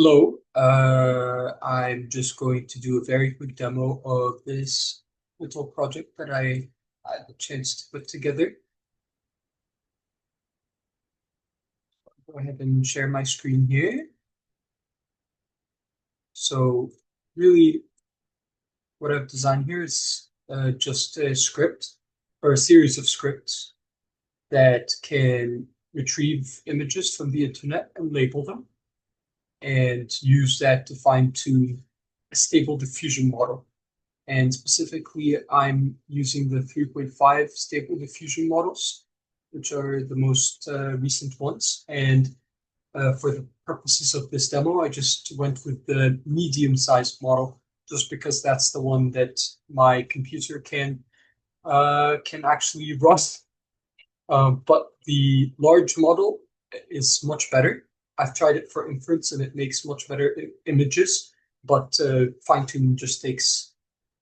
Hello, I'm just going to do a very quick demo of this little project that I had the chance to put together. Go ahead and share my screen here. So really what I've designed here is just a script or a series of scripts that can retrieve images from the internet and label them and use that to fine-tune a stable diffusion model. And specifically, I'm using the 3.5 stable diffusion models, which are the most recent ones. And for the purposes of this demo, I just went with the medium-sized model, just because that's the one that my computer can actually run. But the large model is much better. I've tried it for inference, and it makes much better images, but fine-tuning just takes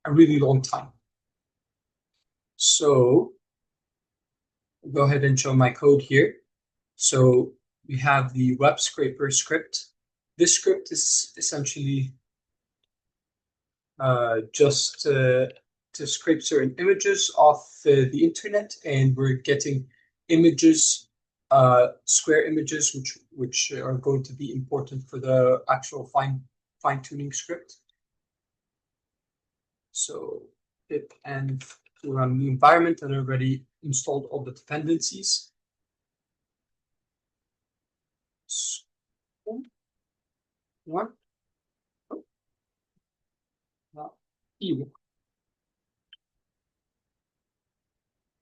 a really long time. So I'll go ahead and show my code here. So we have the web scraper script. This script is essentially just to scrape certain images off the internet, and we're getting images, square images, which are going to be important for the actual fine-tuning script. So pip and to run the environment, and already installed all the dependencies. So, one, E1.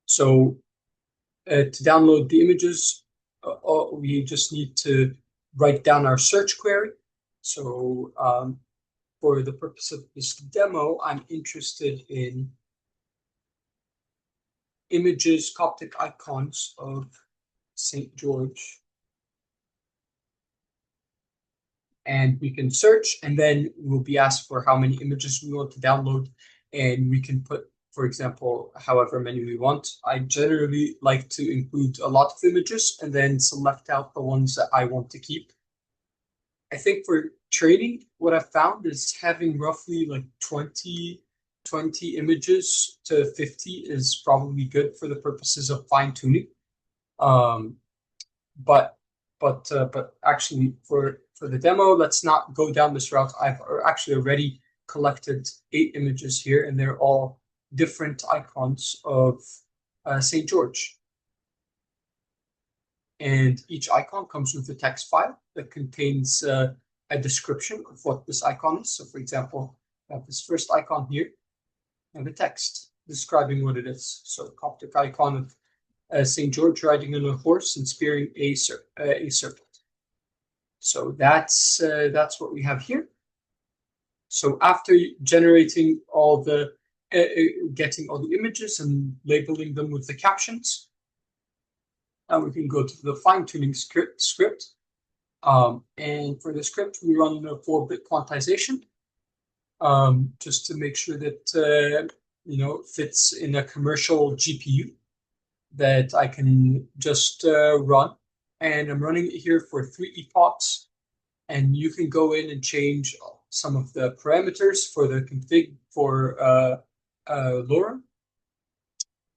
So to download the images, we just need to write down our search query. So for the purpose of this demo, I'm interested in images, Coptic icons of St. George. And we can search, and then we'll be asked for how many images we want to download, and we can put, for example, however many we want. I generally like to include a lot of images and then select out the ones that I want to keep. I think for training, what I've found is having roughly like 20 images to 50 is probably good for the purposes of fine-tuning. But actually for the demo, let's not go down this route. I've actually already collected 8 images here, and they're all different icons of St. George. And each icon comes with a text file that contains a description of what this icon is. So for example, I have this first icon here and the text describing what it is. So Coptic icon of St. George riding on a horse and spearing a serpent. So that's what we have here. So after generating all the, getting all the images and labeling them with the captions, now we can go to the fine-tuning script. And for the script, we run a 4-bit quantization, just to make sure that fits in a commercial GPU that I can just run. And I'm running it here for 3 epochs. And you can go in and change some of the parameters for the config for LoRa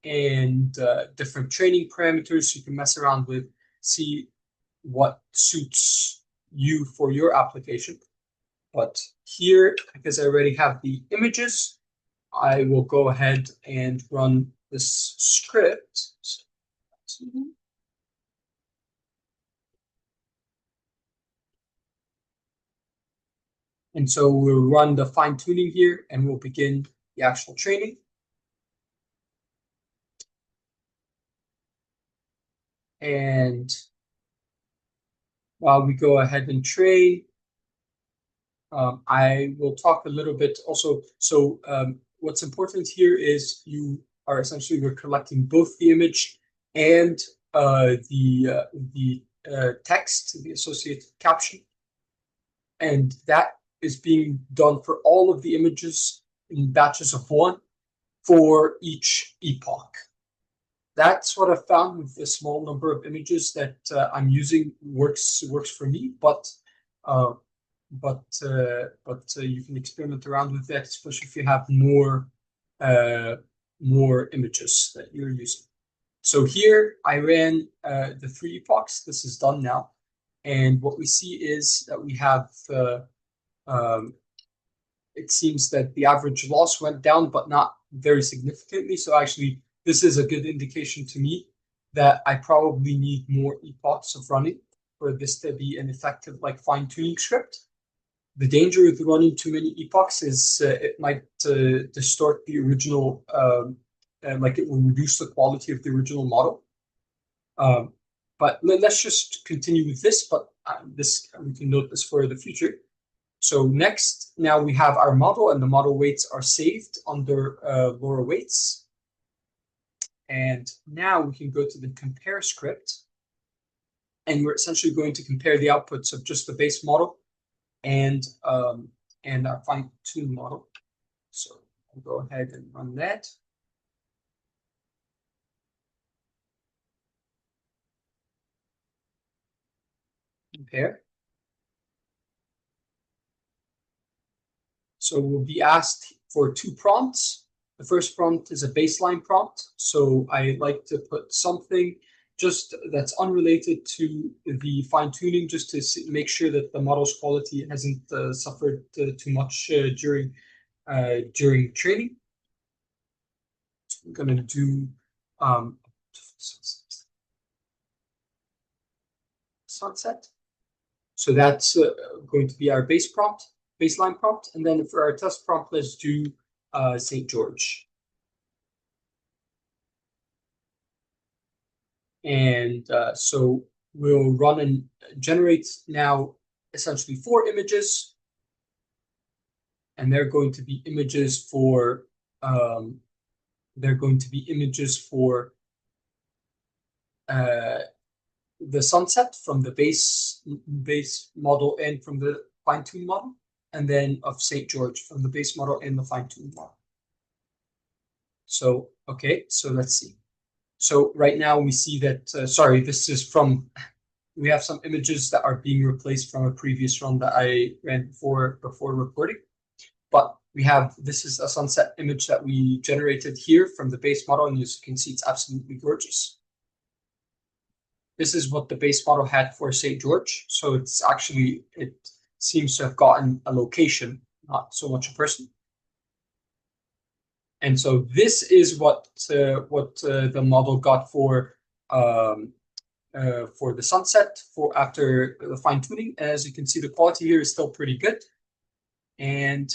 and different training parameters you can mess around with, see what suits you for your application. But here, because I already have the images, I will go ahead and run this script. And so we'll run the fine-tuning here, and we'll begin the actual training. And while we go ahead and train, I will talk a little bit also. So what's important here is you are essentially, we're collecting both the image and the text, the associated caption. And that is being done for all of the images in batches of 1 for each epoch. That's what I found with the small number of images that I'm using works for me. But but you can experiment around with that, especially if you have more images that you're using. So here I ran the 3 epochs. This is done now, and what we see is that we have it seems that the average loss went down, but not very significantly. So actually, this is a good indication to me that I probably need more epochs of running for this to be an effective like fine-tuning script. The danger with running too many epochs is it might distort the original, like it will reduce the quality of the original model. But let's just continue with this, but this we can note this for the future. So next, now we have our model, and the model weights are saved under lower weights. And now we can go to the compare script, and we're essentially going to compare the outputs of just the base model and our fine-tuned model. So I'll go ahead and run that. Compare. So we'll be asked for 2 prompts. The first prompt is a baseline prompt. So I like to put something just that's unrelated to the fine-tuning, just to make sure that the model's quality hasn't suffered too much during training. So I'm going to do sunset. So that's going to be our baseline prompt. And then for our test prompt, let's do St. George. And so we'll run and generate now essentially 4 images. And they're going to be images for the sunset from the base model and from the fine-tuned model, and then of St. George from the base model and the fine-tuned model. So, okay, so let's see. So right now we see that, sorry, this is from, we have some images that are being replaced from a previous run that I ran before recording. But we have, this is a sunset image that we generated here from the base model, and as you can see, it's absolutely gorgeous. This is what the base model had for St. George. So it's actually, it seems to have gotten a location, not so much a person. And so this is what the model got for the sunset after the fine tuning. As you can see, the quality here is still pretty good, and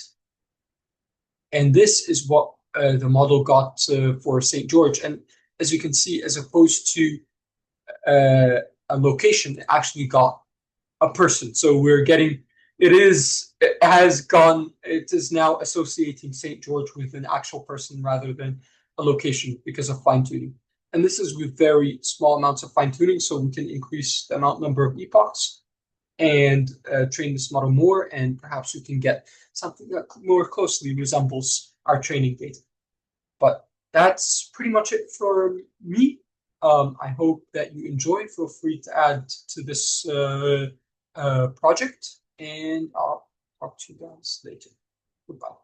this is what the model got for St. George. And as you can see, as opposed to a location, it actually got a person. So we're getting, it is now associating St. George with an actual person rather than a location because of fine tuning. And this is with very small amounts of fine tuning, so we can increase the number of epochs and train this model more, and perhaps we can get something that more closely resembles our training data. But that's pretty much it for me. I hope that you enjoy. Feel free to add to this project, and I'll talk to you guys later. Goodbye.